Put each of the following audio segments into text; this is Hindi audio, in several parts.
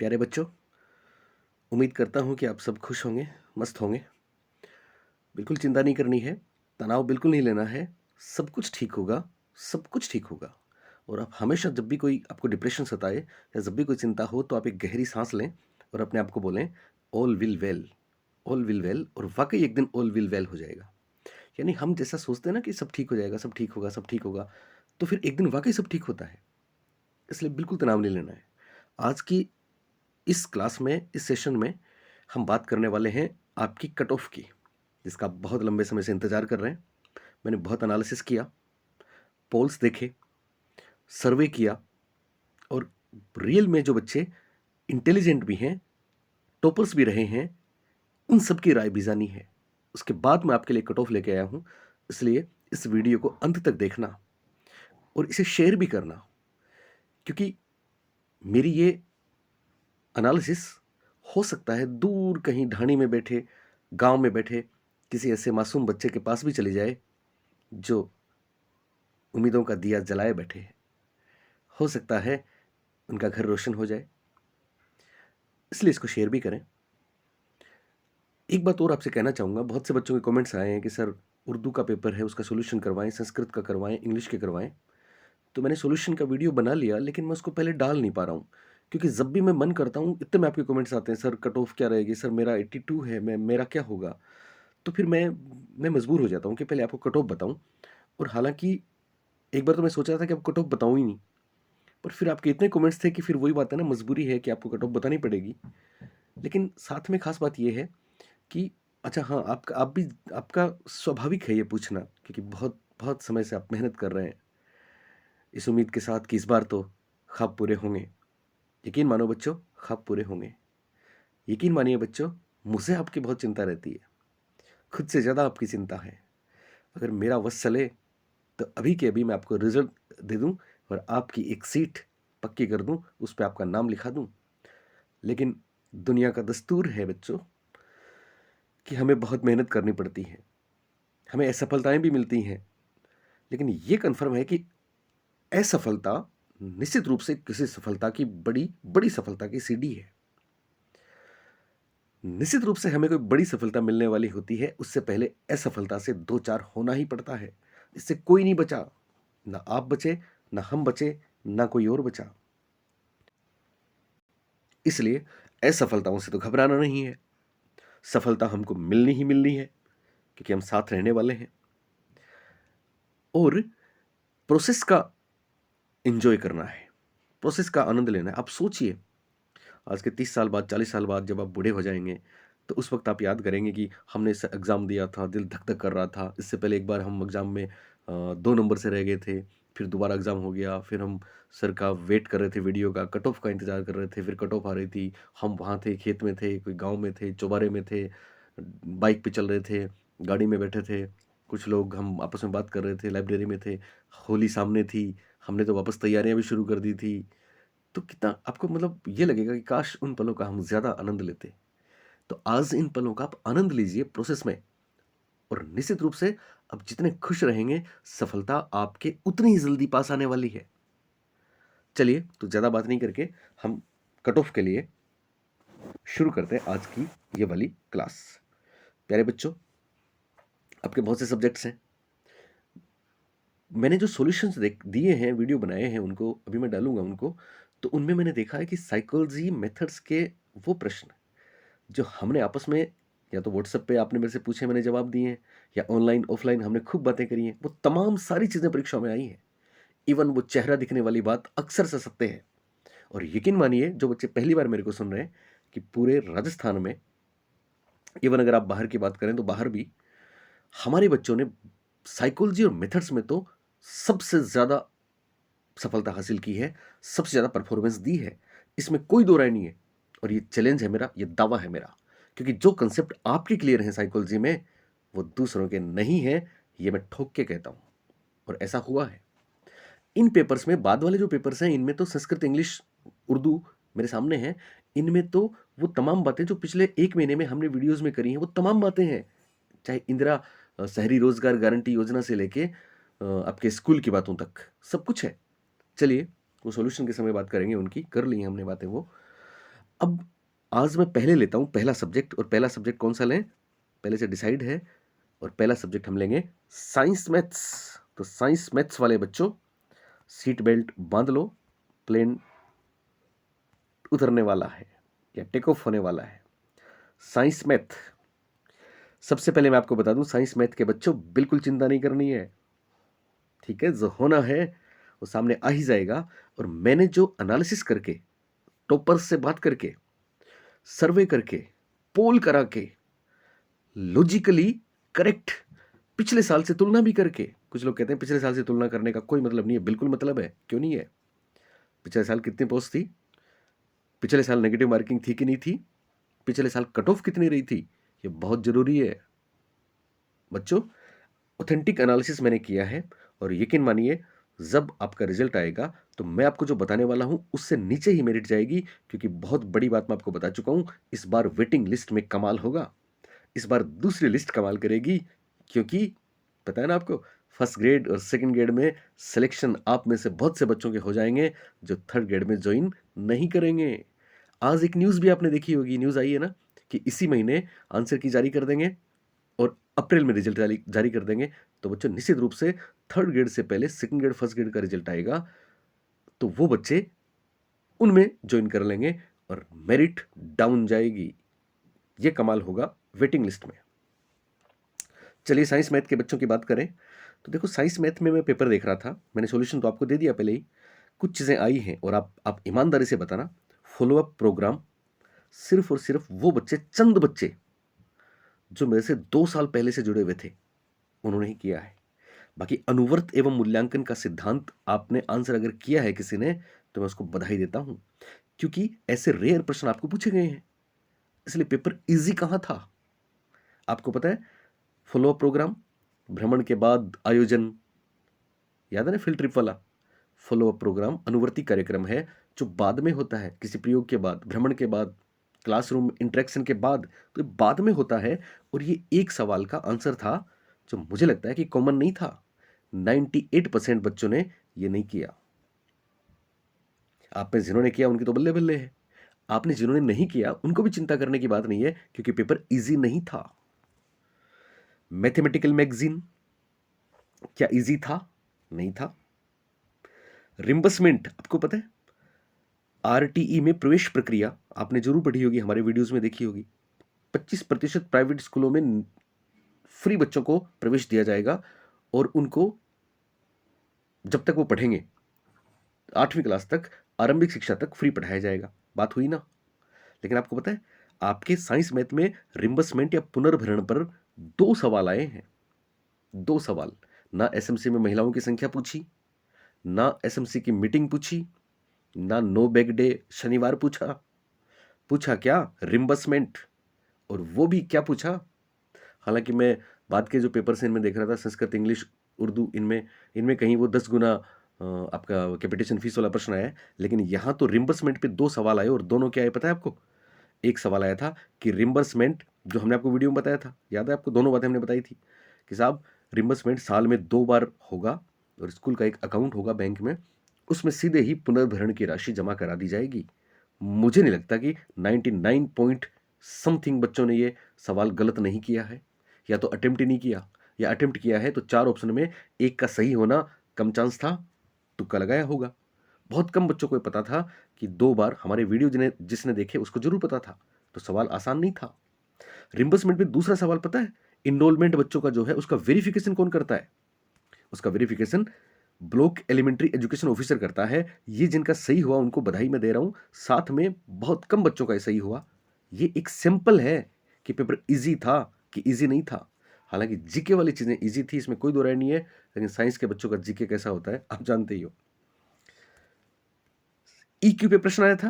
प्यारे बच्चों, उम्मीद करता हूँ कि आप सब खुश होंगे, मस्त होंगे। बिल्कुल चिंता नहीं करनी है, तनाव बिल्कुल नहीं लेना है, सब कुछ ठीक होगा, सब कुछ ठीक होगा। और आप हमेशा जब भी कोई आपको डिप्रेशन सताए या जब भी कोई चिंता हो तो आप एक गहरी सांस लें और अपने आप को बोलें all will well, all will well. और वाकई एक दिन ऑल विल वेल हो जाएगा। यानी हम जैसा सोचते हैं ना कि सब ठीक हो जाएगा, सब ठीक होगा, सब ठीक होगा, तो फिर एक दिन वाकई सब ठीक होता है। इसलिए बिल्कुल तनाव नहीं लेना है। आज की इस क्लास में, इस सेशन में हम बात करने वाले हैं आपकी कट ऑफ की, जिसका आप बहुत लंबे समय से इंतज़ार कर रहे हैं। मैंने बहुत एनालिसिस किया, पोल्स देखे, सर्वे किया, और रियल में जो बच्चे इंटेलिजेंट भी हैं, टॉपर्स भी रहे हैं, उन सब की राय भी जानी है। उसके बाद मैं आपके लिए कट ऑफ लेके आया हूँ। इसलिए इस वीडियो को अंत तक देखना और इसे शेयर भी करना, क्योंकि मेरी ये एनालिसिस हो सकता है दूर कहीं ढाणी में बैठे, गांव में बैठे किसी ऐसे मासूम बच्चे के पास भी चली जाए जो उम्मीदों का दिया जलाए बैठे हैं। हो सकता है उनका घर रोशन हो जाए, इसलिए इसको शेयर भी करें। एक बात और आपसे कहना चाहूँगा, बहुत से बच्चों के कमेंट्स आए हैं कि सर उर्दू का पेपर है, उसका सोल्यूशन करवाएं, संस्कृत का करवाएं, इंग्लिश के करवाएं। तो मैंने सोल्यूशन का वीडियो बना लिया, लेकिन मैं उसको पहले डाल नहीं पा रहा हूँ, क्योंकि जब भी मैं मन करता हूँ इतने में आपके कमेंट्स आते हैं, सर कट ऑफ क्या रहेगी, सर मेरा 82 है, मेरा क्या होगा। तो फिर मैं मजबूर हो जाता हूँ कि पहले आपको कट ऑफ बताऊँ। और हालांकि एक बार तो मैं सोचा था कि आपको कट ऑफ बताऊँ ही नहीं, पर फिर आपके इतने कमेंट्स थे कि फिर वही बात है ना, मजबूरी है कि आपको कट ऑफ बतानी पड़ेगी। लेकिन साथ में खास बात यह है कि अच्छा हाँ, आपका स्वाभाविक है ये पूछना, क्योंकि बहुत बहुत समय से आप मेहनत कर रहे हैं इस उम्मीद के साथ कि इस बार तो ख्वाब पूरे होंगे। यकीन मानो बच्चों, ख्वाब पूरे होंगे। यकीन मानिए बच्चों, मुझे आपकी बहुत चिंता रहती है, खुद से ज़्यादा आपकी चिंता है। अगर मेरा वश चले तो अभी के अभी मैं आपको रिजल्ट दे दूं और आपकी एक सीट पक्की कर दूं, उस पर आपका नाम लिखा दूं। लेकिन दुनिया का दस्तूर है बच्चों कि हमें बहुत मेहनत करनी पड़ती है, हमें असफलताएं भी मिलती हैं। लेकिन ये कन्फर्म है कि असफलता निश्चित रूप से किसी सफलता की बड़ी बड़ी सफलता की सीढ़ी है। निश्चित रूप से हमें कोई बड़ी सफलता मिलने वाली होती है, उससे पहले असफलता से दो चार होना ही पड़ता है। इससे कोई नहीं बचा, ना आप बचे, ना हम बचे, ना कोई और बचा। इसलिए असफलताओं से तो घबराना नहीं है, सफलता हमको मिलनी ही मिलनी है, क्योंकि हम साथ रहने वाले हैं। और प्रोसेस का एंजॉय करना है, प्रोसेस का आनंद लेना है। आप सोचिए, आज के 30 साल बाद, 40 साल बाद जब आप बूढ़े हो जाएंगे, तो उस वक्त आप याद करेंगे कि हमने इस एग्ज़ाम दिया था, दिल धक धक कर रहा था। इससे पहले एक बार हम एग्ज़ाम में 2 नंबर से रह गए थे, फिर दोबारा एग्ज़ाम हो गया, फिर हम सर का वेट कर रहे थे, वीडियो का कट ऑफ का इंतज़ार कर रहे थे, फिर कट ऑफ आ रही थी। हम वहाँ थे, खेत में थे, कोई गाँव में थे, चौबारे में थे, बाइक पे चल रहे थे, गाड़ी में बैठे थे, कुछ लोग हम आपस में बात कर रहे थे, लाइब्रेरी में थे, होली सामने थी, हमने तो वापस तैयारियां भी शुरू कर दी थी। तो कितना आपको मतलब ये लगेगा कि काश उन पलों का हम ज़्यादा आनंद लेते। तो आज इन पलों का आप आनंद लीजिए प्रोसेस में, और निश्चित रूप से आप जितने खुश रहेंगे, सफलता आपके उतनी ही जल्दी पास आने वाली है। चलिए, तो ज़्यादा बात नहीं करके हम कट ऑफ के लिए शुरू करते हैं आज की ये वाली क्लास। प्यारे बच्चों, आपके बहुत से सब्जेक्ट्स हैं। मैंने जो सॉल्यूशंस दिए हैं, वीडियो बनाए हैं, उनको अभी मैं डालूंगा उनको। तो उनमें मैंने देखा है कि साइकोलॉजी मेथड्स के वो प्रश्न जो हमने आपस में, या तो व्हाट्सएप पे आपने मेरे से पूछे, मैंने जवाब दिए हैं, या ऑनलाइन ऑफलाइन हमने खूब बातें करी हैं, वो तमाम सारी चीज़ें परीक्षा में आई हैं। इवन वो चेहरा दिखने वाली बात अक्सर से सत्य है। और यकीन मानिए, जो बच्चे पहली बार मेरे को सुन रहे हैं, कि पूरे राजस्थान में, इवन अगर आप बाहर की बात करें तो बाहर भी हमारे बच्चों ने साइकोलॉजी और मेथड्स में तो सबसे ज़्यादा सफलता हासिल की है, सबसे ज़्यादा परफॉर्मेंस दी है। इसमें कोई दो राय नहीं है। और ये चैलेंज है मेरा, ये दावा है मेरा, क्योंकि जो कंसेप्ट आपके क्लियर हैं साइकोलॉजी में, वो दूसरों के नहीं है, ये मैं ठोक के कहता हूँ। और ऐसा हुआ है। इन पेपर्स में, बाद वाले जो पेपर्स हैं, इनमें तो संस्कृत, इंग्लिश, उर्दू मेरे सामने हैं। इनमें तो वो तमाम बातें जो पिछले 1 महीने में हमने वीडियोज़ में करी हैं, वो तमाम बातें हैं। चाहे इंदिरा शहरी रोजगार गारंटी योजना से लेके आपके स्कूल की बातों तक सब कुछ है। चलिए, वो सॉल्यूशन के समय बात करेंगे, उनकी कर ली हमने बातें वो। अब आज मैं पहले लेता हूँ पहला सब्जेक्ट, और पहला सब्जेक्ट कौन सा लें पहले से डिसाइड है, और पहला सब्जेक्ट हम लेंगे साइंस मैथ्स। तो साइंस मैथ्स वाले बच्चों सीट बेल्ट बांध लो, प्लेन उतरने वाला है या टेक ऑफ होने वाला है। साइंस मैथ, सबसे पहले मैं आपको बता दूं, साइंस मैथ के बच्चों बिल्कुल चिंता नहीं करनी है, ठीक है। जो होना है वो सामने आ ही जाएगा। और मैंने जो एनालिसिस करके, टॉपर्स से बात करके, सर्वे करके, पोल करा के, लॉजिकली करेक्ट, पिछले साल से तुलना भी करके, कुछ लोग कहते हैं पिछले साल से तुलना करने का कोई मतलब नहीं है, बिल्कुल मतलब है। क्यों नहीं है? पिछले साल कितनी पोस्ट थी, पिछले साल नेगेटिव मार्किंग थी कि नहीं थी, पिछले साल कट ऑफ कितनी रही थी, ये बहुत जरूरी है बच्चों। ऑथेंटिक एनालिसिस मैंने किया है, और यकीन मानिए जब आपका रिजल्ट आएगा तो मैं आपको जो बताने वाला हूं उससे नीचे ही मेरिट जाएगी, क्योंकि बहुत बड़ी बात मैं आपको बता चुका हूं, इस बार वेटिंग लिस्ट में कमाल होगा। इस बार दूसरी लिस्ट कमाल करेगी, क्योंकि पता है ना आपको, फर्स्ट ग्रेड और सेकंड ग्रेड में सिलेक्शन आप में से बहुत से बच्चों के हो जाएंगे जो थर्ड ग्रेड में ज्वाइन नहीं करेंगे। आज एक न्यूज़ भी आपने देखी होगी, न्यूज़ आई है ना, कि इसी महीने आंसर की जारी कर देंगे और अप्रैल में रिजल्ट जारी जारी कर देंगे। तो बच्चों निश्चित रूप से थर्ड ग्रेड से पहले सेकंड ग्रेड फर्स्ट ग्रेड का रिजल्ट आएगा, तो वो बच्चे उनमें ज्वाइन कर लेंगे और मेरिट डाउन जाएगी। ये कमाल होगा वेटिंग लिस्ट में। चलिए साइंस मैथ के बच्चों की बात करें तो देखो, साइंस मैथ में मैं पेपर देख रहा था, मैंने सॉल्यूशन तो आपको दे दिया पहले ही, कुछ चीज़ें आई हैं और आप ईमानदारी से बताना। फॉलोअप प्रोग्राम सिर्फ और सिर्फ वो बच्चे, चंद बच्चे जो मेरे से 2 साल पहले से जुड़े हुए थे, उन्होंने ही किया है। बाकी अनुवर्त एवं मूल्यांकन का सिद्धांत आपने आंसर अगर किया है किसी ने, तो मैं उसको बधाई देता हूं, क्योंकि ऐसे रेयर प्रश्न आपको पूछे गए हैं, इसलिए पेपर इजी कहां था। आपको पता है, फॉलोअप प्रोग्राम, भ्रमण के बाद आयोजन, याद है ना फील्ड ट्रिप वाला। फॉलोअप प्रोग्राम अनुवर्ती कार्यक्रम है जो बाद में होता है, किसी प्रयोग के बाद, भ्रमण के बाद, क्लासरूम इंटरेक्शन के बाद, तो ये बाद में होता है। और ये एक सवाल का आंसर था जो मुझे लगता है कि कॉमन नहीं था। 98% बच्चों ने ये नहीं किया। आप में जिन्होंने किया उनकी तो बल्ले बल्ले है, आपने जिन्होंने नहीं किया उनको भी चिंता करने की बात नहीं है, क्योंकि पेपर इजी नहीं था। मैथमेटिकल मैगजीन क्या इजी था? नहीं था। रिम्बर्समेंट आपको पता है, आरटीई में प्रवेश प्रक्रिया आपने जरूर पढ़ी होगी, हमारे वीडियोस में देखी होगी। 25% प्राइवेट स्कूलों में फ्री बच्चों को प्रवेश दिया जाएगा, और उनको जब तक वो पढ़ेंगे 8वीं क्लास तक, आरंभिक शिक्षा तक फ्री पढ़ाया जाएगा। बात हुई ना। लेकिन आपको पता है, आपके साइंस मैथ में रिम्बर्समेंट या पुनर्भरण पर 2 सवाल आए हैं। 2 सवाल। ना एसएमसी में महिलाओं की संख्या पूछी, ना एसएमसी की मीटिंग पूछी, ना नो बैग डे शनिवार पूछा। पूछा क्या? रिम्बर्समेंट। और वो भी क्या पूछा, हालांकि मैं बाद के जो पेपर से इनमें देख रहा था, संस्कृत, इंग्लिश, उर्दू, इनमें इनमें कहीं वो 10 गुना आपका कैपिटेशन फीस वाला प्रश्न आया है, लेकिन यहाँ तो रिम्बर्समेंट पे 2 सवाल आए, और दोनों क्या है पता है आपको? एक सवाल आया था कि रिम्बर्समेंट, जो हमने आपको वीडियो में बताया था, याद है आपको? दोनों बातें हमने बताई थी कि साहब रिम्बर्समेंट साल में 2 बार होगा, और स्कूल का एक अकाउंट होगा बैंक में, उसमें सीधे ही पुनर्भरण की राशि जमा करा दी जाएगी। मुझे नहीं लगता कि 99 पॉइंट समथिंग बच्चों ने ये सवाल गलत नहीं किया है, या तो अटेम्प्ट ही नहीं किया, या अटेम्प्ट किया है तो 4 ऑप्शन में एक का सही होना कम चांस था, तुक्का लगाया होगा। बहुत कम बच्चों को पता था कि 2 बार, हमारे वीडियो जिसने देखे उसको जरूर पता था, तो सवाल आसान नहीं था। रिम्बर्समेंट में दूसरा सवाल पता है, इनरोलमेंट बच्चों का जो है उसका वेरिफिकेशन कौन करता है? उसका verification block elementary education officer करता है। ये जिनका सही हुआ उनको बधाई मैं दे रहा हूं, साथ में बहुत कम बच्चों का सही हुआ। ये एक सैंपल है कि पेपर इजी था कि इजी नहीं था। हालांकि जीके वाली चीजें इजी थी, इसमें कोई दो राय नहीं है, लेकिन साइंस के बच्चों का जीके कैसा होता है आप जानते ही हो। ईक्यू पे प्रश्न आया था,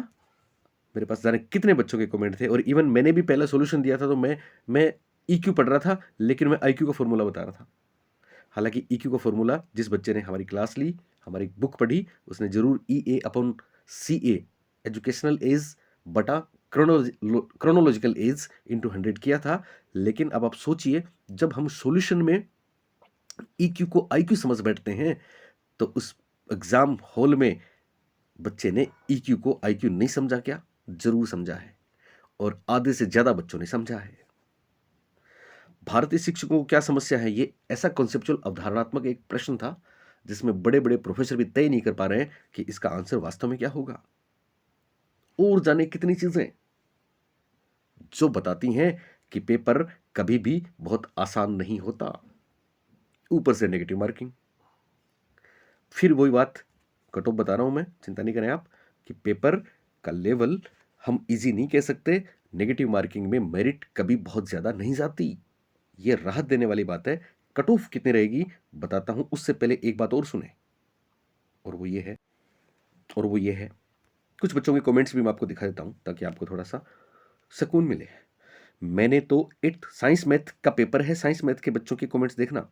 मेरे पास जाने कितने बच्चों के कमेंट थे, और इवन मैंने भी पहला सॉल्यूशन दिया था, तो मैं ईक्यू पढ़ रहा था, लेकिन मैं आईक्यू का फॉर्मूला बता रहा था। हालांकि ईक्यू का फॉर्मूला जिस बच्चे ने हमारी क्लास ली, हमारी बुक पढ़ी, उसने जरूर ई ए अपॉन सी ए, एजुकेशनल एज बटा क्रोनोलॉजिकल एज इंटू 100 किया था। लेकिन अब आप सोचिए, जब हम सॉल्यूशन में ईक्यू को आईक्यू समझ बैठते हैं, तो उस एग्जाम हॉल में बच्चे ने ईक्यू को आईक्यू नहीं समझा क्या? जरूर समझा है और आधे से ज्यादा बच्चों ने समझा है। भारतीय शिक्षकों को क्या समस्या है, ये ऐसा कॉन्सेप्चुअल अवधारणात्मक एक प्रश्न था जिसमें बड़े बड़े प्रोफेसर भी तय नहीं कर पा रहे हैं कि इसका आंसर वास्तव में क्या होगा। और जाने कितनी चीजें जो बताती हैं कि पेपर कभी भी बहुत आसान नहीं होता। ऊपर से नेगेटिव मार्किंग, फिर वही बात कट ऑफ बता रहा हूं मैं, चिंता नहीं करें आप कि पेपर का लेवल हम इजी नहीं कह सकते। नेगेटिव मार्किंग में मेरिट कभी बहुत ज्यादा नहीं जाती, ये राहत देने वाली बात है। कट ऑफ कितनी रहेगी बताता हूं, उससे पहले एक बात और सुने, और वो ये है, कुछ बच्चों के कमेंट्स भी मैं आपको दिखा देता हूं ताकि आपको थोड़ा सा सुकून मिले। मैंने तो 8th साइंस मैथ का पेपर है, साइंस मैथ के बच्चों के कमेंट्स देखना।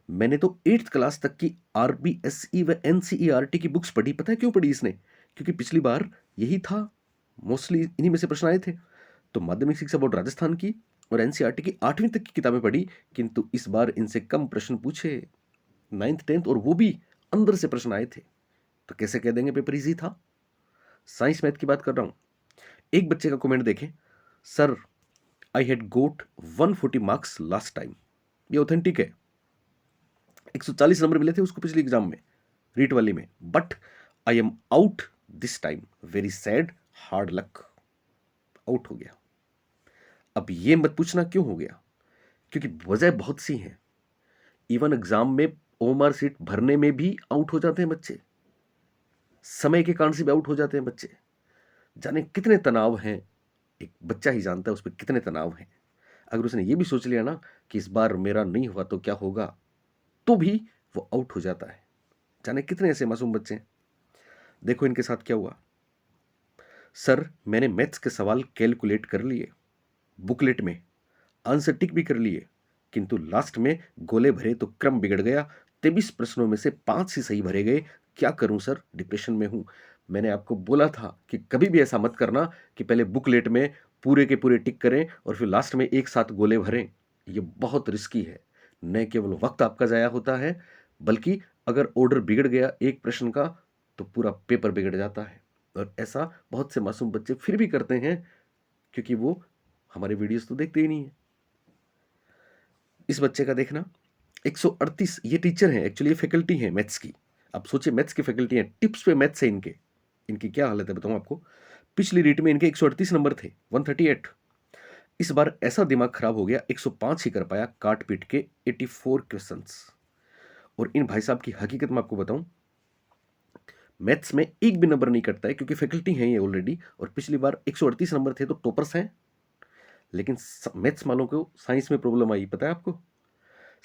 मैंने तो 8th क्लास तक की आरबीएसई व एनसीईआरटी की बुक्स पढ़ी। पता है क्यों पढ़ी इसने? क्योंकि पिछली बार यही था, मोस्टली इन्हीं में से प्रश्न आए थे। तो माध्यमिक शिक्षा बोर्ड राजस्थान की और एनसीईआरटी की 8वीं तक की किताबें पढ़ी, किंतु इस बार इनसे कम प्रश्न पूछे, 9th 10th, और वो भी अंदर से प्रश्न आए थे। तो कैसे कह देंगे पेपर इजी था? साइंस मैथ की बात कर रहा हूं। एक बच्चे का कमेंट देखें, sir I had got 140 marks last time. ये ऑथेंटिक है, 140 नंबर मिले थे उसको पिछली एग्जाम में, रीट वाली में, but I am out this time, very sad, hard luck. Out हो गया। अब ये मत पूछना क्यों हो गया, क्योंकि वजह बहुत सी हैं। इवन एग्जाम में ओएमआर सीट भरने में भी आउट हो जाते हैं बच्चे, समय के कारण से भी आउट हो जाते हैं बच्चे। जाने कितने तनाव हैं, एक बच्चा ही जानता है उस पर कितने तनाव हैं। अगर उसने ये भी सोच लिया ना कि इस बार मेरा नहीं हुआ तो क्या होगा, तो भी वो आउट हो जाता है। जाने कितने ऐसे मासूम बच्चे हैं। देखो इनके साथ क्या हुआ। सर मैंने मैथ्स के सवाल कैलकुलेट कर लिए, बुकलेट में आंसर टिक भी कर लिए, किंतु लास्ट में गोले भरे तो क्रम बिगड़ गया। 23 प्रश्नों में से 5 ही सही भरे गए। क्या करूं सर, डिप्रेशन में हूं। मैंने आपको बोला था कि कभी भी ऐसा मत करना कि पहले बुकलेट में पूरे के पूरे टिक करें और फिर लास्ट में एक साथ गोले भरें। ये बहुत रिस्की है। न केवल वक्त आपका जाया होता है, बल्कि अगर ऑर्डर बिगड़ गया एक प्रश्न का तो पूरा पेपर बिगड़ जाता है। और ऐसा बहुत से मासूम बच्चे फिर भी करते हैं, क्योंकि वो हमारे वीडियोस तो देखते ही नहीं है। इस बच्चे का देखना 138, ये टीचर हैं एक्चुअली, ये फैकल्टी है मैथ्स की। आप सोचिए मैथ्स की फैकल्टी है, टिप्स पे मैथ्स है इनके। इनकी क्या हालत है बताऊं आपको। पिछली रीट में इनके 138 नंबर थे, 138। इस बार ऐसा दिमाग खराब हो गया, 105 ही कर पाया, काट पीट के 84 क्वेश्चंस। और इन भाई साहब की हकीकत मैं आपको बताऊं, मैथ्स में एक भी नंबर नहीं कटता है, क्योंकि फैकल्टी है ये ऑलरेडी। और पिछली बार 138 नंबर थे तो टॉपर्स हैं। लेकिन मैथ्स वालों को साइंस में प्रॉब्लम आई, पता है आपको।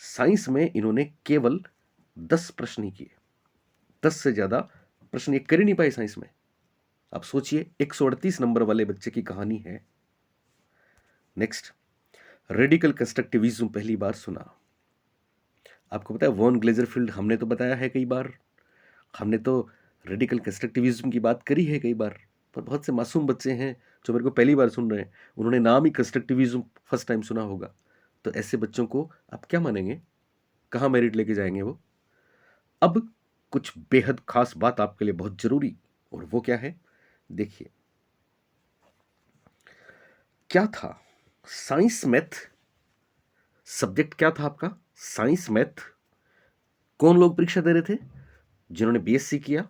साइंस में इन्होंने केवल 10 प्रश्न ही किए, 10 से ज्यादा प्रश्न ये कर ही नहीं पाए साइंस में। आप सोचिए 138 नंबर वाले बच्चे की कहानी है। नेक्स्ट, रेडिकल कंस्ट्रक्टिविज्म पहली बार सुना। आपको पता है वॉन ग्लेजरफील्ड, हमने तो बताया है कई बार, हमने तो रेडिकल कंस्ट्रक्टिविज्म की बात करी है कई बार। पर बहुत से मासूम बच्चे हैं जो मेरे को पहली बार सुन रहे हैं, उन्होंने नाम ही कंस्ट्रक्टिविज्म फर्स्ट टाइम सुना होगा। तो ऐसे बच्चों को आप क्या मानेंगे, कहाँ मेरिट लेके जाएंगे वो। अब कुछ बेहद खास बात आपके लिए बहुत जरूरी, और वो क्या है देखिए। क्या था साइंस मैथ, सब्जेक्ट क्या था आपका साइंस मैथ। कौन लोग परीक्षा दे रहे थे? जिन्होंने बीएससी किया,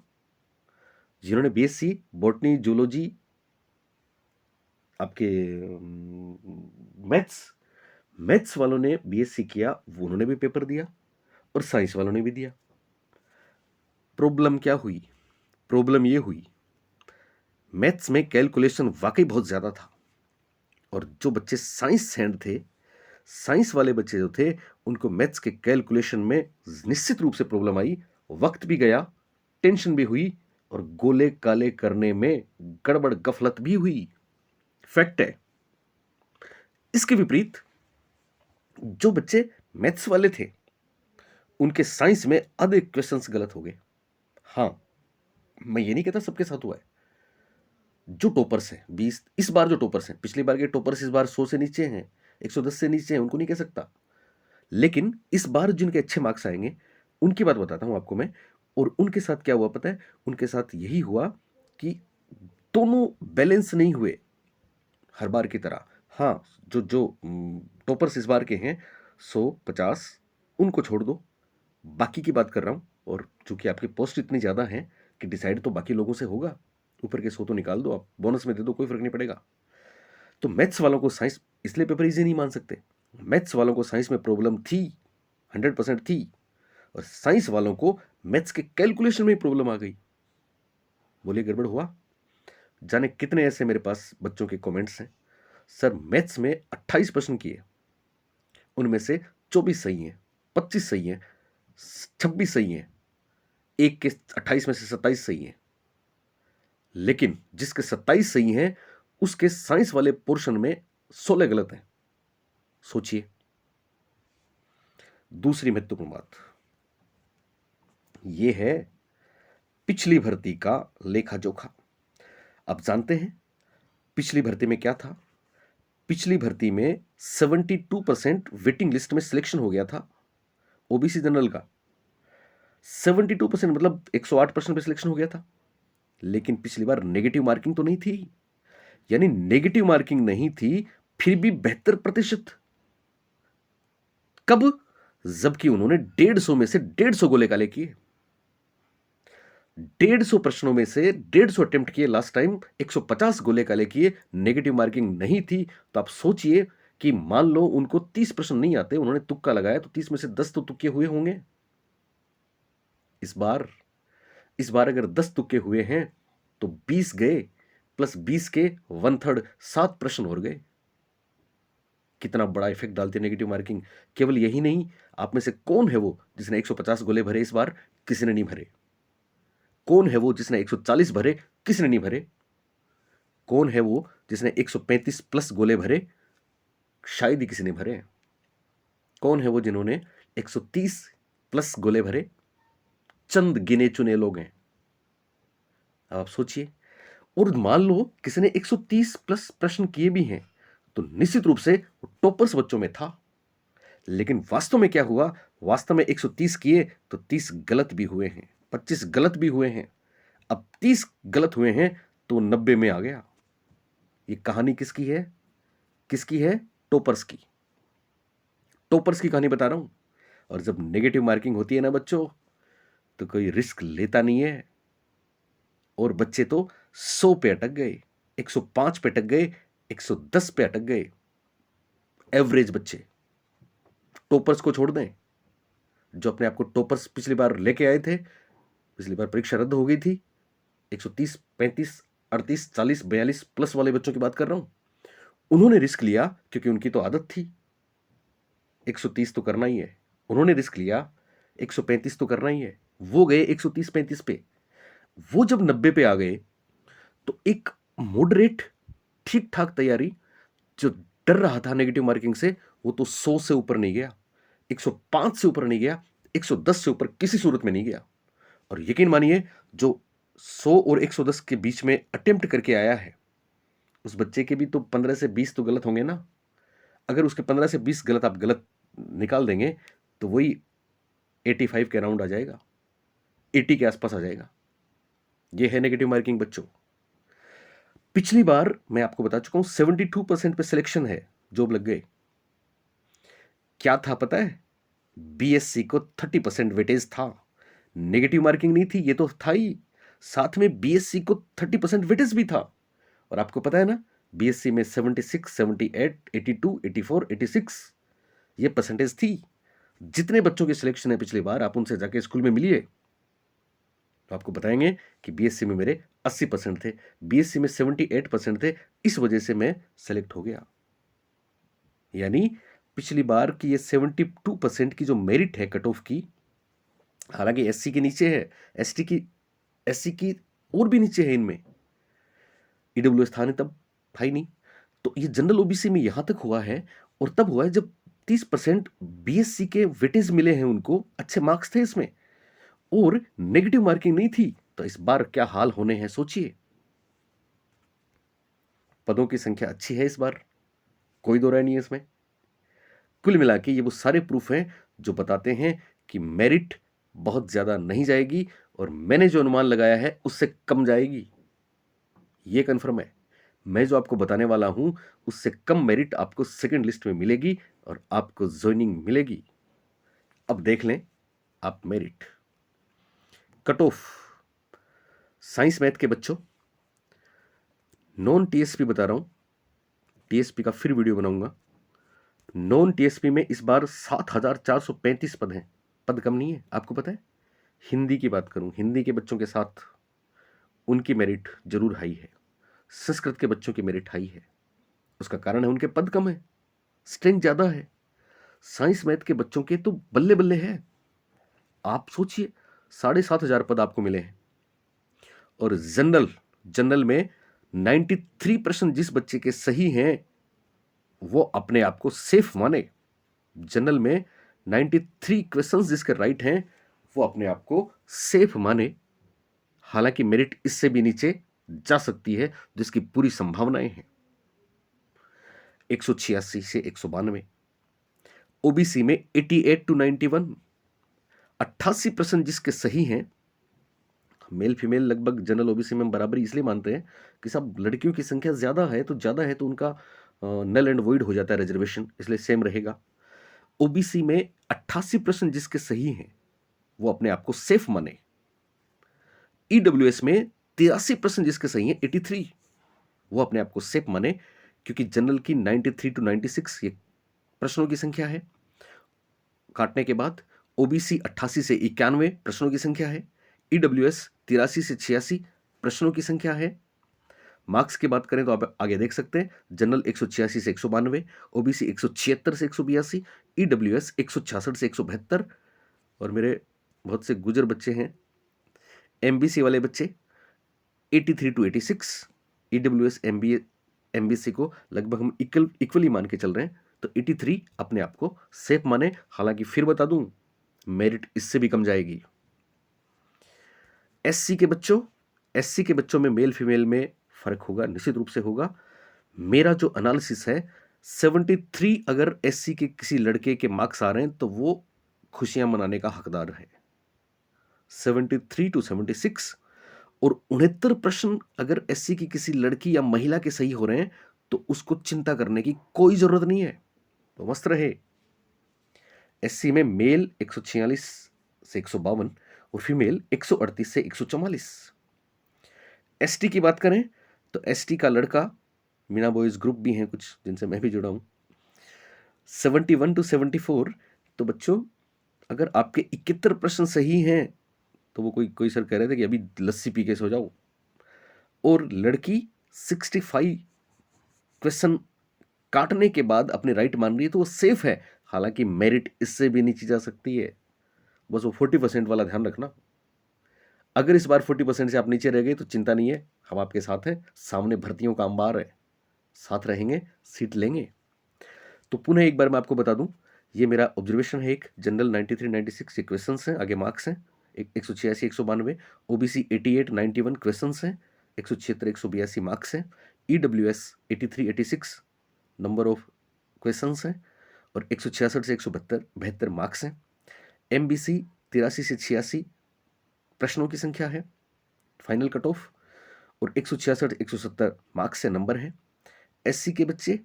जिन्होंने बीएससी बॉटनी जूलॉजी, आपके मैथ्स, मैथ्स वालों ने बीएससी किया, वो उन्होंने भी पेपर दिया, और साइंस वालों ने भी दिया। प्रॉब्लम क्या हुई? प्रॉब्लम ये हुई, मैथ्स में कैलकुलेशन वाकई बहुत ज्यादा था, और जो बच्चे साइंस हैंड थे, साइंस वाले बच्चे जो थे, उनको मैथ्स के कैलकुलेशन में निश्चित रूप से प्रॉब्लम आई। वक्त भी गया, टेंशन भी हुई, और गोले काले करने में गड़बड़ गफलत भी हुई। फैक्ट है। इसके विपरीत जो बच्चे मैथ्स वाले थे, उनके साइंस में आधे क्वेश्चंस गलत हो गए। हां, मैं ये नहीं कहता सबके साथ हुआ है। जो टॉपर्स हैं 20 इस बार, जो टॉपर्स हैं, पिछली बार के टॉपर्स इस बार 100 से नीचे हैं, 110 से नीचे हैं, उनको नहीं कह सकता। लेकिन इस बार जिनके अच्छे मार्क्स आएंगे उनकी बात बताता हूं आपको मैं। और उनके साथ क्या हुआ पता है? उनके साथ यही हुआ कि दोनों बैलेंस नहीं हुए हर बार की तरह। हाँ, जो जो टॉपर्स इस बार के हैं 100-50 उनको छोड़ दो, बाकी की बात कर रहा हूँ। और चूंकि आपकी पोस्ट इतनी ज़्यादा है कि डिसाइड तो बाकी लोगों से होगा, ऊपर के 100 तो निकाल दो, आप बोनस में दे दो, कोई फर्क नहीं पड़ेगा। तो मैथ्स वालों को साइंस इसलिए पेपर इजी नहीं मान सकते। मैथ्स वालों को साइंस में प्रॉब्लम थी, 100% थी, और साइंस वालों को मैथ्स के कैलकुलेशन में प्रॉब्लम आ गई। बोलिए गड़बड़ हुआ? जाने कितने ऐसे मेरे पास बच्चों के कमेंट्स हैं, सर मैथ्स में 28 प्रश्न किए, उनमें से 24 सही हैं, 25 सही हैं, 26 सही हैं, एक के 28 में से 27 सही हैं, लेकिन जिसके 27 सही हैं उसके साइंस वाले पोर्शन में 16 गलत हैं। सोचिए। दूसरी महत्वपूर्ण बात यह है पिछली भर्ती का लेखा जोखा। आप जानते हैं पिछली भर्ती में क्या था? पिछली भर्ती में 72% वेटिंग लिस्ट में सिलेक्शन हो गया था ओबीसी जनरल का। 72% मतलब 108% पे सिलेक्शन हो गया था। लेकिन पिछली बार नेगेटिव मार्किंग तो नहीं थी, यानी नेगेटिव मार्किंग नहीं थी, फिर भी 72%। कब? जबकि उन्होंने 150 में से 150 गोले काले किए। 150 प्रश्नों में से 150 अटेम्प्ट किए लास्ट टाइम, 150 गोले काले किए, नेगेटिव मार्किंग नहीं थी। तो आप सोचिए कि मान लो उनको 30 प्रश्न नहीं आते, उन्होंने तुक्का लगाया, तो 30 में से 10 तो तुक्के हुए होंगे। इस बार अगर 10 तुक्के हुए हैं तो 20 गए, प्लस 20 के 1/3 7 प्रश्न और गए। कितना बड़ा इफेक्ट डालती है नेगेटिव मार्किंग। केवल यही नहीं, आप में से कौन है वो जिसने 150 गोले भरे इस बार? किसी ने नहीं भरे। कौन है वो जिसने 140 भरे? किसी ने नहीं भरे। कौन है वो जिसने 135 प्लस गोले भरे? शायद ही किसी ने भरे। कौन है वो जिन्होंने 130 प्लस गोले भरे? चंद गिने चुने लोग हैं। अब आप सोचिए। और मान लो किसी ने 130 प्लस प्रश्न किए भी हैं, तो निश्चित रूप से टॉपर्स बच्चों में था। लेकिन वास्तव में क्या हुआ? वास्तव में 130 किए तो 30 गलत भी हुए हैं, 25 गलत भी हुए हैं। अब 30 गलत हुए हैं तो 90 में आ गया। ये कहानी किसकी है? किसकी है? टॉपर्स की। टॉपर्स की कहानी बता रहा हूं। और जब नेगेटिव मार्किंग होती है ना बच्चों, तो कोई रिस्क लेता नहीं है। और बच्चे तो 100 पे अटक गए, 105 पे अटक गए, 110 पे अटक गए। एवरेज बच्चे। टॉपर्स को छोड़ दें, जो अपने आप को टॉपर्स पिछली बार लेके आए थे, पिछली बार परीक्षा रद्द हो गई थी। 130, 35, 38, 40, 42 प्लस वाले बच्चों की बात कर रहा हूं। उन्होंने रिस्क लिया क्योंकि उनकी तो आदत थी 130 तो करना ही है। उन्होंने रिस्क लिया 135 तो करना ही है। वो गए 130-35 पे। वो जब 90 पे आ गए तो एक मॉडरेट ठीक ठाक तैयारी, जो डर रहा था नेगेटिव मार्किंग से, वो तो 100 से ऊपर नहीं गया, 105 से ऊपर नहीं गया, 110 से ऊपर किसी सूरत में नहीं गया। और यकीन मानिए, जो 100 और 110 के बीच में अटेम्प्ट करके आया है, उस बच्चे के भी तो 15 से 20 तो गलत होंगे ना। अगर उसके 15 से 20 गलत आप गलत निकाल देंगे तो वही 85 के अराउंड आ जाएगा, 80 के आसपास आ जाएगा। यह है नेगेटिव मार्किंग बच्चों। पिछली बार मैं आपको बता चुका हूं 72% पे सिलेक्शन है, जॉब लग गए। क्या था पता है? बीएससी को 30% वेटेज था, नेगेटिव मार्किंग नहीं थी, ये तो था ही। साथ में बीएससी को 30% वेटेज भी था। और आपको पता है ना, बीएससी में 76, 78, 82, 84, 86 ये परसेंटेज थी। जितने बच्चों की सिलेक्शन है पिछली बार, आप उनसे जाके स्कूल में मिलिए तो आपको बताएंगे कि बीएससी में मेरे 80% थे, बीएससी में 78% थे, इस वजह से मैं सेलेक्ट हो गया। यानी पिछली बार की ये 72% की जो मेरिट है कट ऑफ की, हालांकि एससी के नीचे है, एससी की और भी नीचे है, इनमें ईडब्ल्यूएस था नहीं तब, था ही नहीं। तो ये जनरल ओबीसी में यहां तक हुआ है, और तब हुआ है जब 30% बीएससी के वेटेज मिले हैं उनको, अच्छे मार्क्स थे इसमें, और नेगेटिव मार्किंग नहीं थी। तो इस बार क्या हाल होने हैं सोचिए। पदों की संख्या अच्छी है इस बार, कोई दो राय नहीं है इसमें। कुल मिला के ये वो सारे प्रूफ हैं जो बताते हैं कि मेरिट बहुत ज्यादा नहीं जाएगी, और मैंने जो अनुमान लगाया है उससे कम जाएगी। ये कन्फर्म है। मैं जो आपको बताने वाला हूं उससे कम मेरिट आपको सेकंड लिस्ट में मिलेगी और आपको ज्वाइनिंग मिलेगी। अब देख लें आप merit cut off. Science math के बच्चों, नॉन टीएसपी बता रहा हूं, टीएसपी का फिर वीडियो बनाऊंगा। नॉन टीएसपी में इस बार 7,435 पद हैं। पद कम नहीं है, आपको पता है। हिंदी की बात करूं, हिंदी के बच्चों के साथ उनकी मेरिट जरूर हाई है। संस्कृत के बच्चों की मेरिट हाई है। उसका कारण है उनके पद कम है, स्ट्रेंथ ज्यादा है। साइंस मैथ के बच्चों के तो बल्ले बल्ले है। आप सोचिए 7,500 पद आपको मिले हैं। और जनरल जनरल में 93% जिस बच्चे के सही हैं वो अपने आप को सेफ माने। जनरल में 93 क्वेश्चंस जिसके राइट हैं वो अपने आप को सेफ माने। हालांकि मेरिट इससे भी नीचे जा सकती है, जिसकी पूरी संभावनाएं हैं। 186 से 192। ओबीसी में 88 टू 91, 88% जिसके सही हैं। मेल फीमेल लगभग जनरल ओबीसी में बराबरी इसलिए मानते हैं कि सब लड़कियों की संख्या ज्यादा है तो उनका नल एंड वॉइड हो जाता है रिजर्वेशन, इसलिए सेम रहेगा। ओबीसी में 88% जिसके सही हैं वो अपने आप को सेफ माने। ईडब्ल्यूएस में 83% जिसके सही हैं, 83, वो अपने आप को सेफ माने, क्योंकि जनरल की 93 टू 96 ये प्रश्नों की संख्या है काटने के बाद। ओबीसी 88 से 91 प्रश्नों की संख्या है। ईडब्ल्यूएस 83 से 86 प्रश्नों की संख्या है। मार्क्स की बात करें तो आप आगे देख सकते हैं, जनरल 186 से 192, ओबीसी 176 से 182, ईडब्ल्यूएस 166 से 172। और मेरे बहुत से गुजर बच्चे हैं, एमबीसी वाले बच्चे 83 टू 86। ईडब्ल्यूएस एमबीसी को लगभग हम इक्वली मान के चल रहे हैं, तो 83 अपने आप को सेफ माने। हालांकि फिर बता दूं, मेरिट इससे भी कम जाएगी। एससी के बच्चों में मेल फीमेल में फर्क होगा, निश्चित रूप से होगा। मेरा जो एनालिसिस है, 73 अगर एससी के किसी लड़के के मार्क्स आ रहे हैं तो वो खुशियां मनाने का हकदार है। 73 टू 76। और 69 प्रश्न अगर एससी की किसी लड़की या महिला के सही हो रहे हैं तो उसको चिंता करने की कोई जरूरत नहीं है, तो मस्त रहे। एससी में मेल 146 से 152 और फीमेल 138 से 144। एसटी की बात करें तो एसटी का लड़का, मीना बॉयज ग्रुप भी हैं कुछ जिनसे मैं भी जुड़ा हूं, 71 टू 74। तो बच्चों अगर आपके 71 प्रश्न सही हैं तो वो कोई सर कह रहे थे कि अभी लस्सी पी के सो जाओ, और लड़की 65 क्वेश्चन काटने के बाद अपने राइट मान रही है तो वो सेफ है। हालांकि मेरिट इससे भी नीचे जा सकती है, बस वो 40% वाला ध्यान रखना। अगर इस बार 40% से आप नीचे रह गए तो चिंता नहीं है, हम आपके साथ हैं। सामने भर्तियों का अंबार है, साथ रहेंगे, सीट लेंगे। तो पुनः एक बार मैं आपको बता दूं, ये मेरा ऑब्जर्वेशन है। एक जनरल 93 96 ये क्वेश्चन हैं, आगे मार्क्स हैं 186 192। ओबीसी 88 91 क्वेश्चन हैं, 176 182 मार्क्स हैं। ईडब्ल्यूएस 83 86 नंबर ऑफ क्वेश्चन हैं और 166 से 172 मार्क्स हैं। एमबीसी 83 से 86 प्रश्नों की संख्या है, फाइनल कट ऑफ, और 166 170 मार्क्स से नंबर है। एससी के बच्चे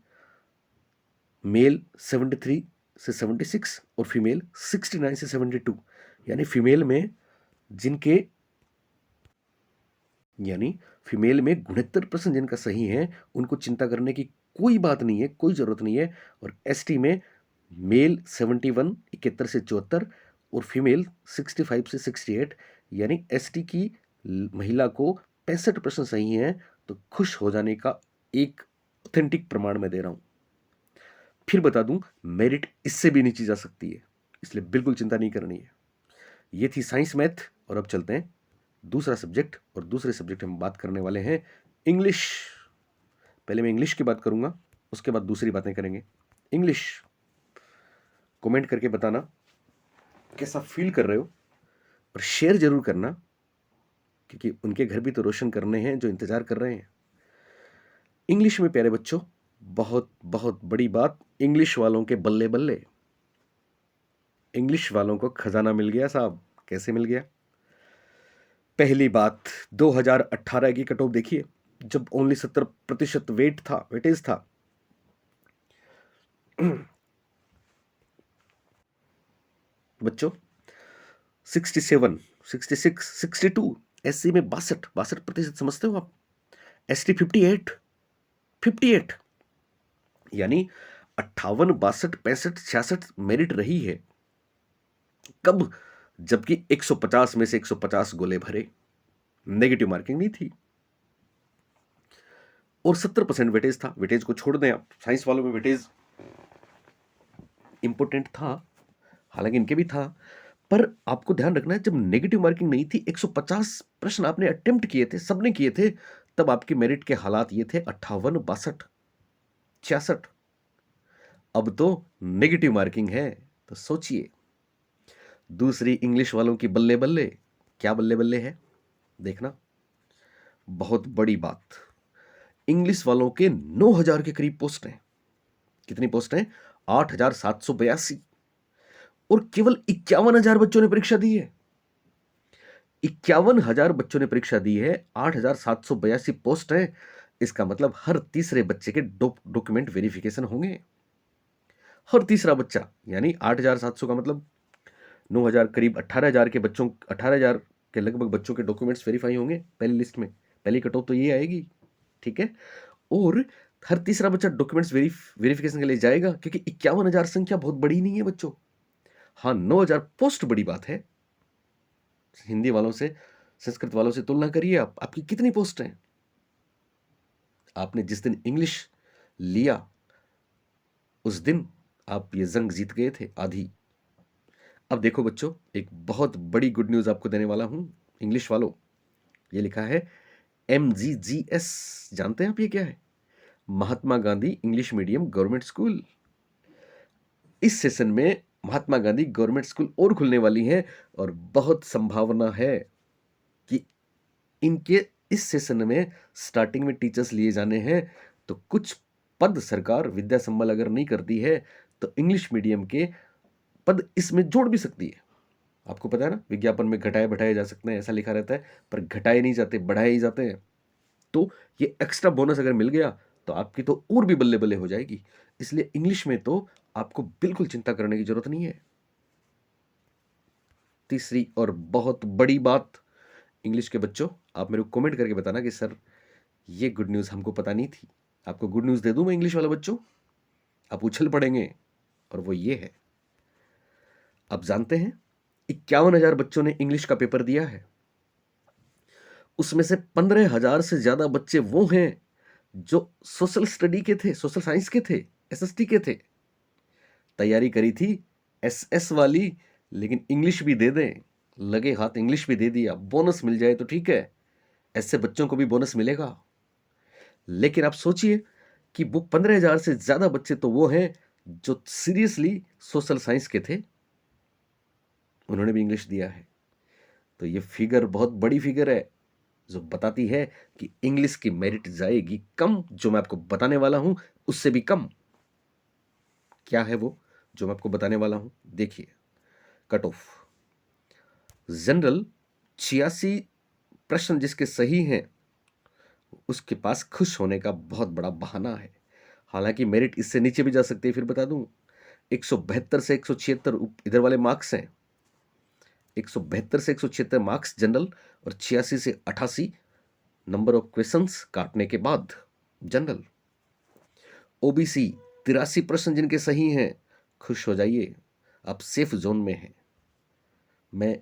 मेल 73 से 76 और फीमेल 69 से 72, यानी फीमेल में 69% जिनका सही है उनको चिंता करने की कोई बात नहीं है, कोई जरूरत नहीं है। और एसटी में मेल 71 71 से 74 और फीमेल 65 से 68, यानी एसटी की महिला को 65% सही है, तो खुश हो जाने का एक ऑथेंटिक प्रमाण मैं दे रहा हूं। फिर बता दूं, मेरिट इससे भी नीचे जा सकती है, इसलिए बिल्कुल चिंता नहीं करनी है। ये थी साइंस मैथ। और अब चलते हैं दूसरा सब्जेक्ट, और दूसरे सब्जेक्ट हम बात करने वाले हैं इंग्लिश। पहले मैं इंग्लिश की बात करूंगा, उसके बाद दूसरी बातें करेंगे। इंग्लिश, कमेंट करके बताना कैसा फील कर रहे हो, और शेयर जरूर करना, क्योंकि उनके घर भी तो रोशन करने हैं जो इंतजार कर रहे हैं। इंग्लिश में प्यारे बच्चों, बहुत बहुत बड़ी बात, इंग्लिश वालों के बल्ले बल्ले। इंग्लिश वालों को खजाना मिल गया साहब। कैसे मिल गया? पहली बात, 2018 की कट ऑफ देखिए, जब ओनली 70% वेटेज था। बच्चों 67, 66, 62, एससी में 62% समझते हो आप? एसटी 58, यानी 58, 62, 65, 66 मेरिट रही है। कब? जबकि 150 में से 150 गोले भरे, नेगेटिव मार्किंग नहीं थी, और 70% वेटेज था। वेटेज को छोड़ दें आप, साइंस वालों में वेटेज इंपोर्टेंट था, हालांकि इनके भी था, पर आपको ध्यान रखना है जब नेगेटिव मार्किंग नहीं थी, 150 प्रश्न आपने अटेम्प्ट किए थे, सबने किए थे, तब आपके मेरिट के हालात ये थे 58, 62, 66। अब तो नेगेटिव मार्किंग है, तो सोचिए। दूसरी इंग्लिश वालों की बल्ले बल्ले, क्या बल्ले बल्ले है देखना, बहुत बड़ी बात। इंग्लिश वालों के 9,000 के करीब पोस्ट हैं। कितनी पोस्ट हैं? 8,782, और केवल 51,000 बच्चों ने परीक्षा दी है। 51,000 बच्चों ने परीक्षा दी है, 8,782 पोस्ट है। इसका मतलब हर तीसरे बच्चे के डॉक्यूमेंट वेरिफिकेशन होंगे। हर तीसरा बच्चा, यानी 8,700 का मतलब 9,000, करीब 18,000 के बच्चों, 18,000 के लगभग बच्चों के डॉक्यूमेंट्स वेरीफाई होंगे पहली लिस्ट में। पहली कट ऑफ तो ये आएगी, ठीक है। और हर तीसरा बच्चा डॉक्यूमेंट्स वेरिफिकेशन के लिए जाएगा, क्योंकि 51,000 संख्या बहुत बड़ी नहीं है बच्चों। हाँ, 9,000 पोस्ट बड़ी बात है। हिंदी वालों से, संस्कृत वालों से तुलना करिए आप, आपकी कितनी पोस्ट हैं? आपने जिस दिन इंग्लिश लिया उस दिन आप ये जंग जीत गए थे आधी। अब देखो बच्चों, एक बहुत बड़ी गुड न्यूज आपको देने वाला हूं इंग्लिश वालों। ये लिखा है MGGS, जानते हैं आप ये क्या है? Mahatma Gandhi English medium government school. इस सेशन में महात्मा गांधी गवर्नमेंट स्कूल और खुलने वाली हैं, और बहुत संभावना है कि इनके इस सेशन में स्टार्टिंग में टीचर्स लिए जाने हैं। तो कुछ पद सरकार विद्या संबल अगर नहीं करती है, तो इंग्लिश मीडियम के पद इसमें जोड़ भी सकती है। आपको पता है ना, विज्ञापन में घटाए बढ़ाए जा सकते हैं, ऐसा लिखा रहता है, पर घटाए नहीं जाते, बढ़ाए ही जाते हैं। तो ये एक्स्ट्रा बोनस अगर मिल गया तो आपकी तो और भी बल्ले बल्ले हो जाएगी। इसलिए इंग्लिश में तो आपको बिल्कुल चिंता करने की जरूरत नहीं है। तीसरी और बहुत बड़ी बात, इंग्लिश के बच्चों, आप मेरे को कमेंट करके बताना कि सर ये गुड न्यूज़ हमको पता नहीं थी। आपको गुड न्यूज़ दे दूं मैं इंग्लिश वाले बच्चों, आप उछल पड़ेंगे, और वो ये है, आप जानते हैं 51,000 बच्चों ने इंग्लिश का पेपर दिया है। उसमें से 15,000 से ज्यादा बच्चे वो हैं जो सोशल स्टडी के थे, सोशल साइंस के थे, SST के थे। तैयारी करी थी SS वाली, लेकिन इंग्लिश भी दे दें, लगे हाथ इंग्लिश भी दे दिया, बोनस मिल जाए तो ठीक है, ऐसे बच्चों को भी बोनस मिलेगा। लेकिन आप सोचिए कि वो 15,000 से ज्यादा बच्चे तो वो हैं जो सीरियसली सोशल साइंस के थे, उन्होंने भी इंग्लिश दिया है। तो ये फिगर बहुत बड़ी फिगर है, जो बताती है कि इंग्लिश की मेरिट जाएगी कम। जो मैं आपको बताने वाला हूं उससे भी कम। क्या है वो जो मैं आपको बताने वाला हूं? देखिए, कट ऑफ जनरल 86 प्रश्न जिसके सही हैं, उसके पास खुश होने का बहुत बड़ा बहाना है। हालांकि मेरिट इससे नीचे भी जा सकती है, फिर बता दूं, 172 से 176 इधर वाले मार्क्स हैं। 172 से 176 मार्क्स जनरल, और 86 से 88 नंबर ऑफ क्वेश्चंस काटने के बाद जनरल। ओबीसी 83 प्रश्न जिनके सही हैं, खुश हो जाइए, आप सेफ जोन में हैं। मैं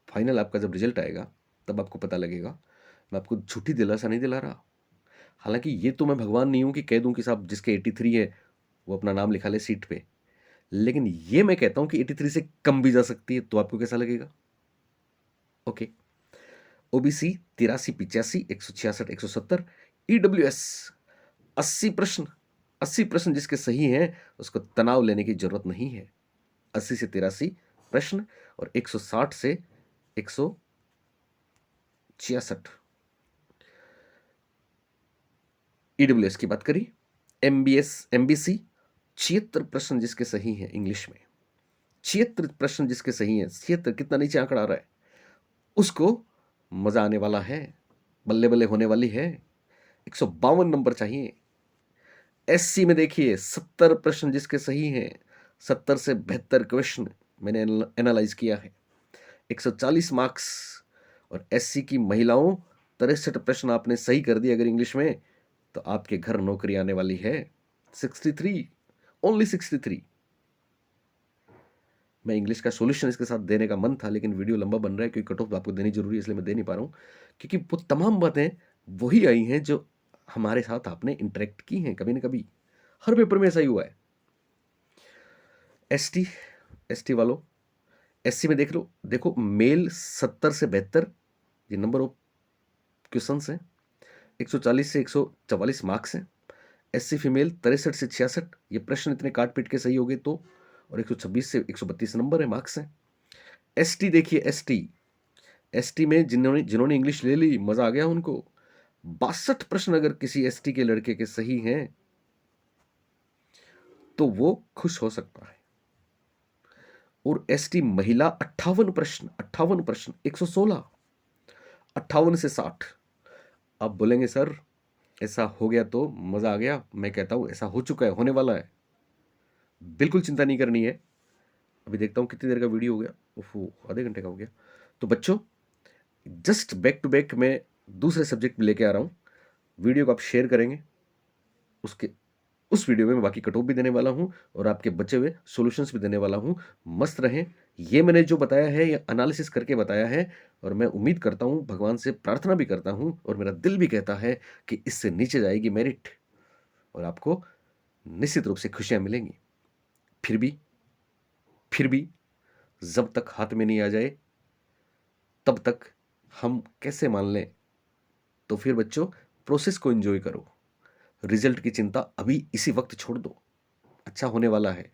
फाइनल आपका जब रिजल्ट आएगा तब आपको पता लगेगा। मैं आपको झूठी दिलासा नहीं दिला रहा। हालांकि ये तो मैं भगवान नहीं हूं कि कह दूं कि साहब जिसके 83 है वो अपना नाम लिखा ले सीट पे, लेकिन ये मैं कहता हूं कि 83 से कम भी जा सकती है। तो आपको कैसा लगेगा? ओके। ओबीसी 83, 85, 166, 170, EWS 80 प्रश्न। 80 प्रश्न जिसके सही हैं उसको तनाव लेने की जरूरत नहीं है। 80 से 83 प्रश्न, और 160 से 166 EWS की बात करी। MBC 76 प्रश्न जिसके सही हैं इंग्लिश में, 76 प्रश्न जिसके सही हैं, 76 कितना नीचे आंकड़ा आ रहा है, उसको मजा आने वाला है। बल्ले बल्ले होने वाली है। 152 नंबर चाहिए। एससी में देखिए 70 प्रश्न जिसके सही हैं, 70 से 72 क्वेश्चन मैंने एनालाइज किया है, 140 मार्क्स। और एससी की महिलाओं 63 प्रश्न आपने सही कर दिए अगर इंग्लिश में, तो आपके घर नौकरी आने वाली है। 63, ओनली 63। मैं इंग्लिश का सॉल्यूशन इसके साथ देने का मन था, लेकिन वीडियो लंबा बन रहा है क्योंकि कट ऑफ आपको देनी जरूरी है, इसलिए मैं दे नहीं पा रहा हूँ। क्योंकि वो तमाम बातें वही आई हैं जो हमारे साथ आपने इंटरेक्ट की हैं कभी ना कभी। हर पेपर में ऐसा ही हुआ है। एसटी, एसटी वालों, एससी में देख लो, देखो मेल 70 से 72 ये नंबर ऑफ क्वेश्चंस हैं, 140 से 144 मार्क्स हैं। एससी फीमेल 63 से 66, ये प्रश्न इतने काट पीट के सही हो गए तो, और 126 से 132 नंबर है, मार्क्स हैं। एसटी देखिए, एसटी, एसटी में जिन्होंने जिन्होंने इंग्लिश ले ली मजा आ गया उनको। 62 प्रश्न अगर किसी एसटी के लड़के के सही हैं तो वो खुश हो सकता है। और एसटी महिला 58 प्रश्न, 58 प्रश्न, 116, 58 से 60। आप बोलेंगे सर ऐसा हो गया तो मजा आ गया, मैं कहता हूं ऐसा हो चुका है, होने वाला है। बिल्कुल चिंता नहीं करनी है। अभी देखता हूं कितनी देर का वीडियो हो गया, ओहो आधे घंटे का हो गया। तो बच्चों जस्ट बैक टू बैक मैं दूसरे सब्जेक्ट में लेके आ रहा हूं। वीडियो को आप शेयर करेंगे, उसके उस वीडियो में मैं बाकी कट ऑफ भी देने वाला हूं और आपके बचे हुए सॉल्यूशंस भी देने वाला हूं। मस्त रहें। ये मैंने जो बताया है ये एनालिसिस करके बताया है, और मैं उम्मीद करता हूं, भगवान से प्रार्थना भी करता हूं और मेरा दिल भी कहता है कि इससे नीचे जाएगी मेरिट और आपको निश्चित रूप से खुशियां मिलेंगी। फिर भी जब तक हाथ में नहीं आ जाए तब तक हम कैसे मान लें। तो फिर बच्चों प्रोसेस को एंजॉय करो, रिजल्ट की चिंता अभी इसी वक्त छोड़ दो, अच्छा होने वाला है।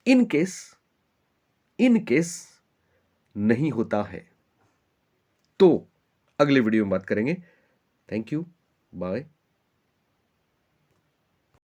इन केस नहीं होता है तो अगले वीडियो में बात करेंगे। Thank you, bye.